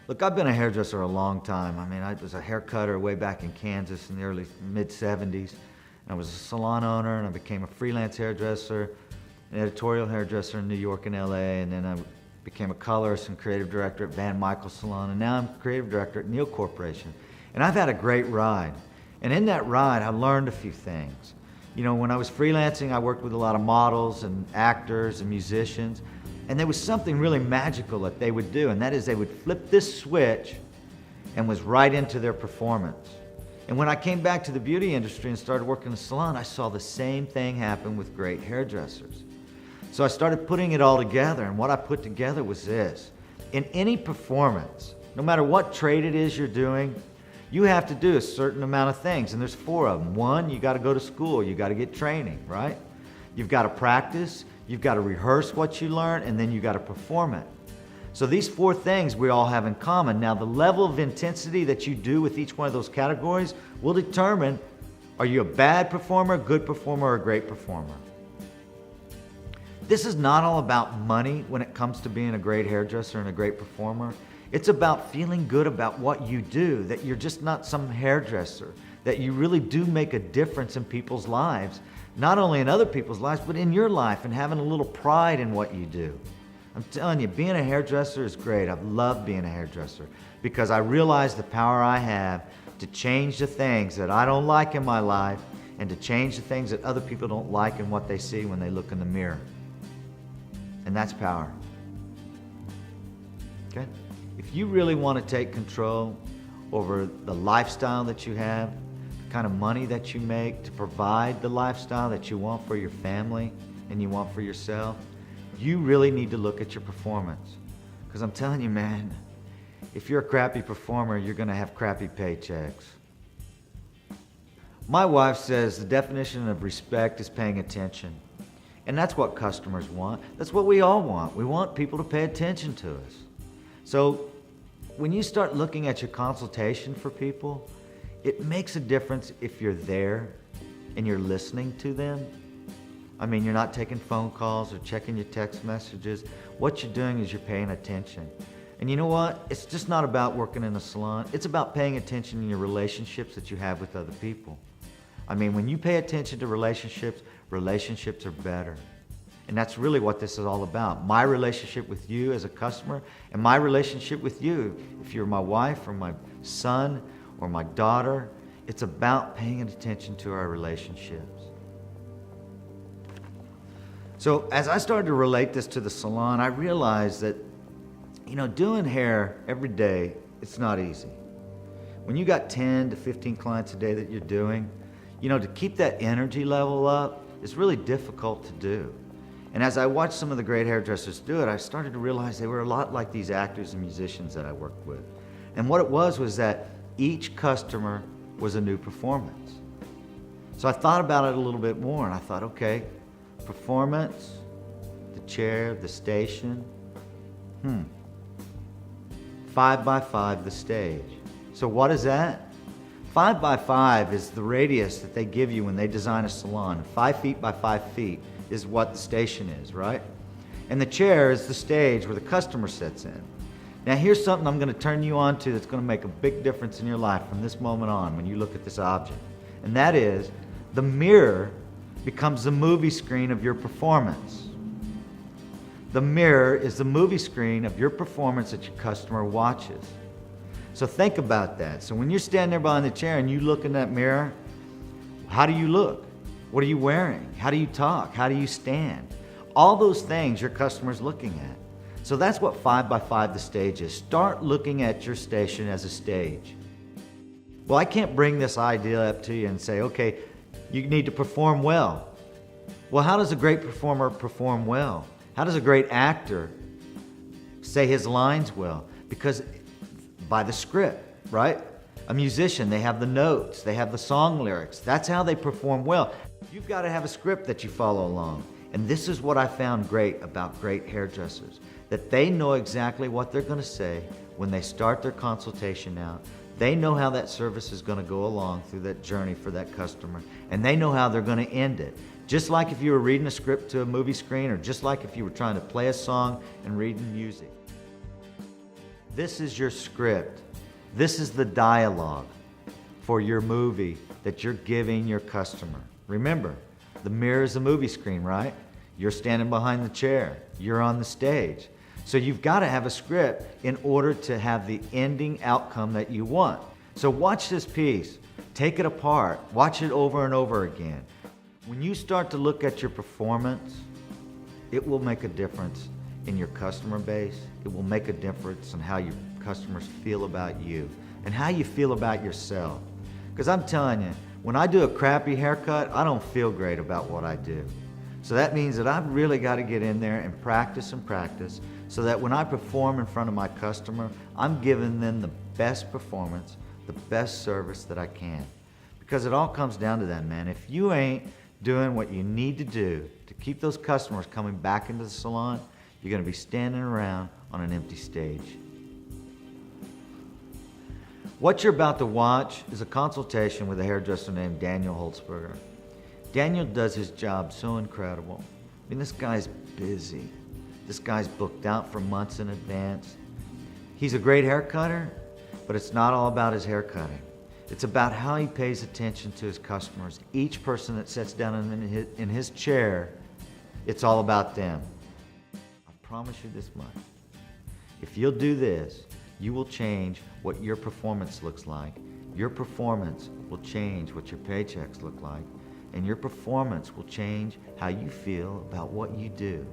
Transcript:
Look, I've been a hairdresser a long time. I mean, I was a hair cutter way back in Kansas in the early mid-'70s. I was a salon owner, and I became a freelance hairdresser, an editorial hairdresser in New York and LA, and then I became a colorist and creative director at Van Michael Salon, and now I'm creative director at Neal Corporation. And I've had a great ride. And in that ride, I learned a few things. You know, when I was freelancing, I worked with a lot of models and actors and musicians, and there was something really magical that they would do, and that is they would flip this switch and was right into their performance. And when I came back to the beauty industry and started working in the salon, I saw the same thing happen with great hairdressers. So I started putting it all together, and what I put together was this. In any performance, no matter what trade it is you're doing, you have to do a certain amount of things, and there's 4 of them. 1, you got to go to school, you got to get training, right? You've got to practice, you've got to rehearse what you learn, and then you got to perform it. So these 4 things we all have in common. Now the level of intensity that you do with each one of those categories will determine, are you a bad performer, good performer, or a great performer? This is not all about money when it comes to being a great hairdresser and a great performer. It's about feeling good about what you do, that you're just not some hairdresser, that you really do make a difference in people's lives, not only in other people's lives, but in your life, and having a little pride in what you do. I'm telling you, being a hairdresser is great. I've loved being a hairdresser because I realize the power I have to change the things that I don't like in my life and to change the things that other people don't like in what they see when they look in the mirror. And that's power. Okay? If you really want to take control over the lifestyle that you have, the kind of money that you make to provide the lifestyle that you want for your family and you want for yourself, you really need to look at your performance. Because I'm telling you, man, if you're a crappy performer, you're going to have crappy paychecks. My wife says the definition of respect is paying attention. And that's what customers want. That's what we all want. We want people to pay attention to us. So when you start looking at your consultation for people, it makes a difference if you're there and you're listening to them. I mean, you're not taking phone calls or checking your text messages. What you're doing is you're paying attention. And you know what? It's just not about working in a salon. It's about paying attention in your relationships that you have with other people. I mean, when you pay attention to relationships, relationships are better. And that's really what this is all about. My relationship with you as a customer and my relationship with you, if you're my wife or my son or my daughter, it's about paying attention to our relationships. So as I started to relate this to the salon, I realized that, you know, doing hair every day, it's not easy. When you got 10 to 15 clients a day that you're doing, you know, to keep that energy level up is really difficult to do. And as I watched some of the great hairdressers do it, I started to realize they were a lot like these actors and musicians that I worked with. And what it was that each customer was a new performance. So I thought about it a little bit more, and I thought, okay, performance, the chair, the station, 5 by 5 the stage. So what is that? 5 by 5 is the radius that they give you when they design a salon. 5 feet by 5 feet is what the station is, right? And the chair is the stage where the customer sits in. Now here's something I'm going to turn you on to that's going to make a big difference in your life from this moment on when you look at this object. And that is, the mirror becomes the movie screen of your performance. The mirror is the movie screen of your performance that your customer watches. So think about that. So when you're standing there behind the chair and you look in that mirror, how do you look? What are you wearing? How do you talk? How do you stand? All those things your customer's looking at. So that's what 5 by 5 the stage is. Start looking at your station as a stage. Well, I can't bring this idea up to you and say, okay, you need to perform well. Well, how does a great performer perform well? How does a great actor say his lines well? Because by the script, right? A musician, they have the notes, they have the song lyrics. That's how they perform well. You've got to have a script that you follow along. And this is what I found great about great hairdressers, that they know exactly what they're going to say when they start their consultation out. They know how that service is going to go along through that journey for that customer, and they know how they're going to end it. Just like if you were reading a script to a movie screen, or just like if you were trying to play a song and reading music. This is your script. This is the dialogue for your movie that you're giving your customer. Remember, the mirror is a movie screen, right? You're standing behind the chair. You're on the stage. So you've got to have a script in order to have the ending outcome that you want. So watch this piece. Take it apart. Watch it over and over again. When you start to look at your performance, it will make a difference in your customer base. It will make a difference in how your customers feel about you and how you feel about yourself. Because I'm telling you, when I do a crappy haircut, I don't feel great about what I do. So that means that I've really got to get in there and practice so that when I perform in front of my customer, I'm giving them the best performance, the best service that I can. Because it all comes down to that, man. If you ain't doing what you need to do to keep those customers coming back into the salon, you're going to be standing around on an empty stage. What you're about to watch is a consultation with a hairdresser named Daniel Holzberger. Daniel does his job so incredible. I mean, this guy's busy. This guy's booked out for months in advance. He's a great hair cutter, but it's not all about his hair cutting. It's about how he pays attention to his customers. Each person that sits down in his chair, it's all about them. I promise you this much. If you'll do this, you will change what your performance looks like. Your performance will change what your paychecks look like. And your performance will change how you feel about what you do.